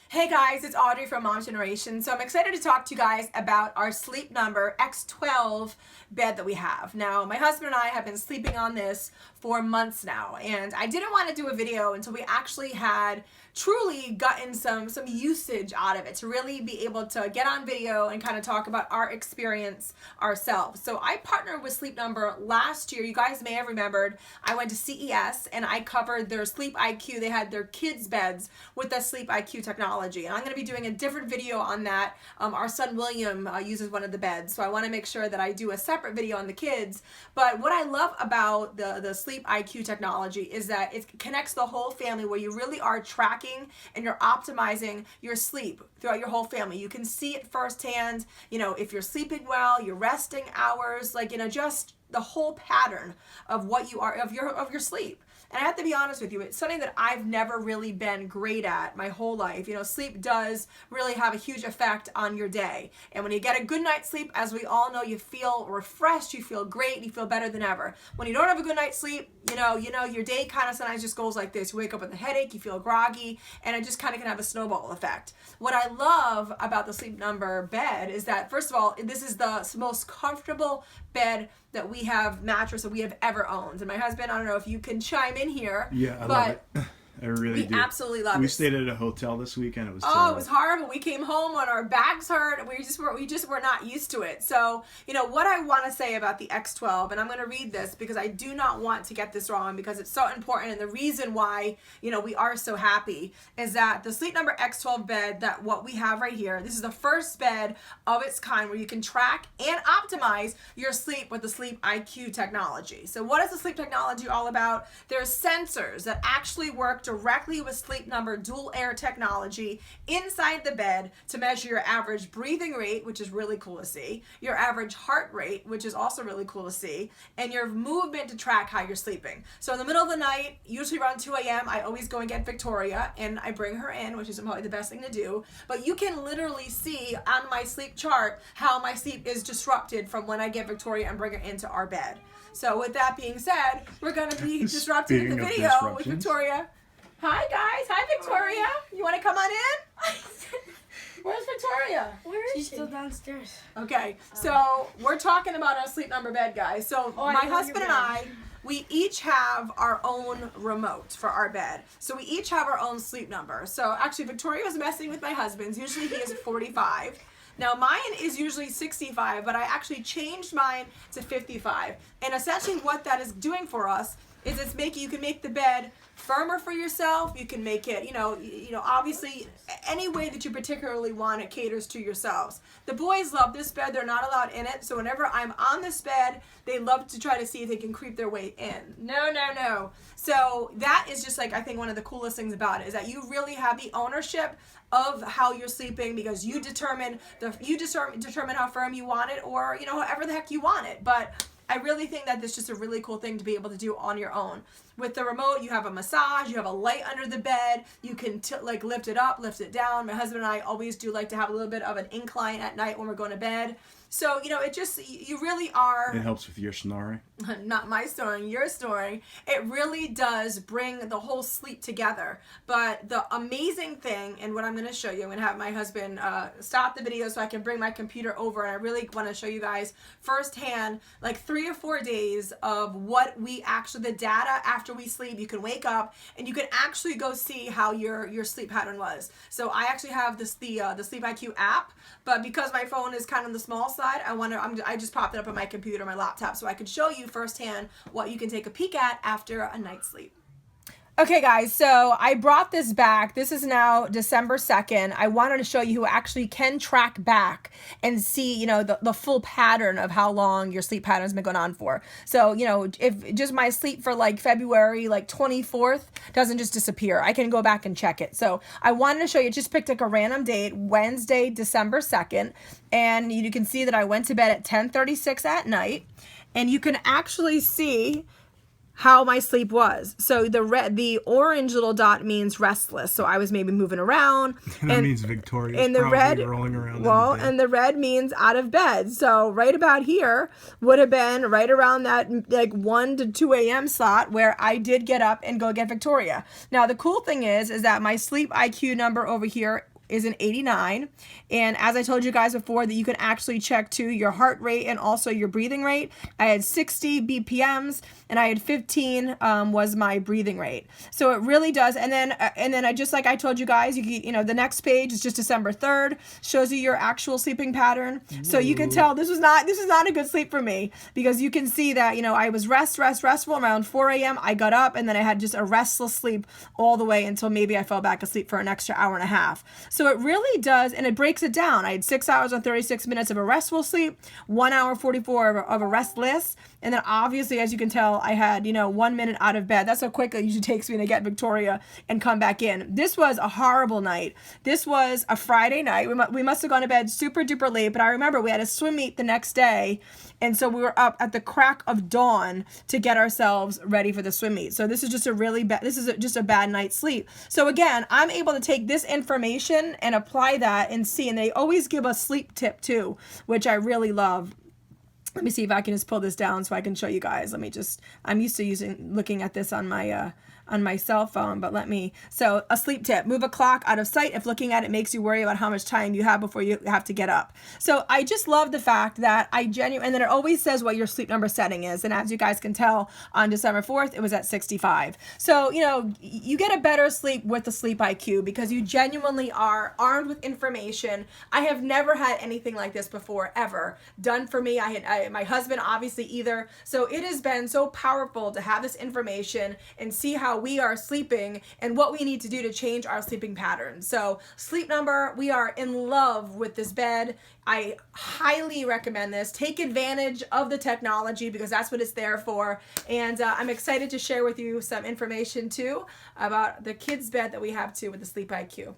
Hey guys, it's Audrey from Mom Generation. So I'm excited to talk to you guys about our Sleep Number x12 bed that we have. Now, my husband and I have been sleeping on this for months now, and I didn't want to do a video until we actually had truly gotten some usage out of it to really be able to get on video and kind of talk about our experience ourselves. So I partnered with Sleep Number last year. You guys may have remembered I went to CES and I covered their Sleep IQ. They had their kids beds with the Sleep IQ technology, and I'm going to be doing a different video on that. Our son William uses one of the beds, so I want to make sure that I do a separate video on the kids. But what I love about the Sleep IQ technology is that it connects the whole family, where you really are tracking and you're optimizing your sleep throughout your whole family. You can see it firsthand, if you're sleeping well, your resting hours, just the whole pattern of what you are, of your sleep. And I have to be honest with you, it's something that I've never really been great at my whole life. Sleep does really have a huge effect on your day. And when you get a good night's sleep, as we all know, you feel refreshed, you feel great, you feel better than ever. When you don't have a good night's sleep, your day kind of sometimes just goes like this. You wake up with a headache, you feel groggy, and it just kind of can have a snowball effect. What I love about the Sleep Number bed is that, first of all, this is the most comfortable bed that we have, mattress that we have ever owned. And my husband, I don't know if you can chime in here. Yeah, I love it. I really do. We absolutely love it. We stayed at a hotel this weekend. It was terrible. It was horrible. We came home and our backs hurt. We just were not used to it. So, what I want to say about the X12, and I'm going to read this because I do not want to get this wrong, because it's so important, and the reason why, we are so happy is that the Sleep Number X12 bed, that what we have right here, this is the first bed of its kind where you can track and optimize your sleep with the Sleep IQ technology. So what is the sleep technology all about? There's sensors that actually work directly with Sleep Number dual air technology inside the bed to measure your average breathing rate, which is really cool to see, your average heart rate, which is also really cool to see, and your movement to track how you're sleeping. So in the middle of the night, usually around 2 a.m., I always go and get Victoria and I bring her in, which is probably the best thing to do. But you can literally see on my sleep chart how my sleep is disrupted from when I get Victoria and bring her into our bed. So with that being said, we're going to be disrupting the video with Victoria. Hi guys, hi Victoria. You want to come on in? Where's Victoria? Where is she? She's still downstairs. Okay, so we're talking about our Sleep Number bed, guys. So my husband and I, we each have our own remote for our bed. So we each have our own Sleep Number. So actually Victoria was messing with my husband's. Usually he is 45. Now mine is usually 65, but I actually changed mine to 55. And essentially what that is doing for us is you can make the bed firmer for yourself. You can make it, obviously any way that you particularly want, it caters to yourselves. The boys love this bed. They're not allowed in it. So whenever I'm on this bed, they love to try to see if they can creep their way in. No. So that is just I think one of the coolest things about it is that you really have the ownership of how you're sleeping, because you determine how firm you want it, or however the heck you want it. But I really think that this is just a really cool thing to be able to do on your own. With the remote, you have a massage, you have a light under the bed, you can lift it up, lift it down. My husband and I always do like to have a little bit of an incline at night when we're going to bed. So, you really are... It helps with your snoring. Not my snoring, your snoring. It really does bring the whole sleep together. But the amazing thing, and what I'm going to show you, I'm going to have my husband stop the video so I can bring my computer over, and I really want to show you guys firsthand, 3 or 4 days of what we actually, the data after we sleep. You can wake up and you can actually go see how your sleep pattern was. So I actually have the Sleep IQ app, but because my phone is kind of the small side, I just popped it up on my computer, my laptop, so I could show you firsthand what you can take a peek at after a night's sleep. Okay guys, so I brought this back. This is now December 2nd. I wanted to show you who actually can track back and see, the full pattern of how long your sleep pattern has been going on for. So, if just my sleep for February 24th doesn't just disappear, I can go back and check it. So I wanted to show you, just picked a random date, Wednesday, December 2nd. And you can see that I went to bed at 10:36 at night. And you can actually see how my sleep was. So the orange little dot means restless. So I was maybe moving around. That means Victoria. And the red, rolling around. And the red means out of bed. So right about here would have been right around that 1 to 2 a.m. slot where I did get up and go get Victoria. Now the cool thing is that my sleep IQ number over here is an 89. And as I told you guys before, that you can actually check too your heart rate and also your breathing rate. I had 60 BPMs and I had 15 was my breathing rate. So it really does. And then I just like I told you guys, you know, the next page is just December 3rd, shows you your actual sleeping pattern. So you can tell this is not a good sleep for me, because you can see that, you know, I was restful around 4 a.m. I got up and then I had just a restless sleep all the way until maybe I fell back asleep for an extra hour and a half. So it really does, and it breaks it down. I had 6 hours and 36 minutes of a restful sleep, 1 hour 44 of a restless, and then obviously, as you can tell, I had, you know, 1 minute out of bed. That's how quick it usually takes me to get Victoria and come back in. This was a horrible night. This was a Friday night. We must have gone to bed super duper late, but I remember we had a swim meet the next day, and so we were up at the crack of dawn to get ourselves ready for the swim meet. So this is just a really bad, just a bad night's sleep. So again, I'm able to take this information and apply that and see, and they always give a sleep tip too, which I really love. Let me see if I can just pull this down so I can show you guys. I'm used to looking at this on my cell phone, but so a sleep tip: move a clock out of sight if looking at it makes you worry about how much time you have before you have to get up. So I just love the fact that and then it always says what your sleep number setting is. And as you guys can tell, on December 4th, it was at 65. So, you know, you get a better sleep with the Sleep IQ because you genuinely are armed with information. I have never had anything like this before, ever done for me. My husband obviously either. So it has been so powerful to have this information and see how we are sleeping and what we need to do to change our sleeping patterns. So Sleep Number, we are in love with this bed. I highly recommend this. Take advantage of the technology because that's what it's there for. And I'm excited to share with you some information too about the kids' bed that we have too with the Sleep IQ.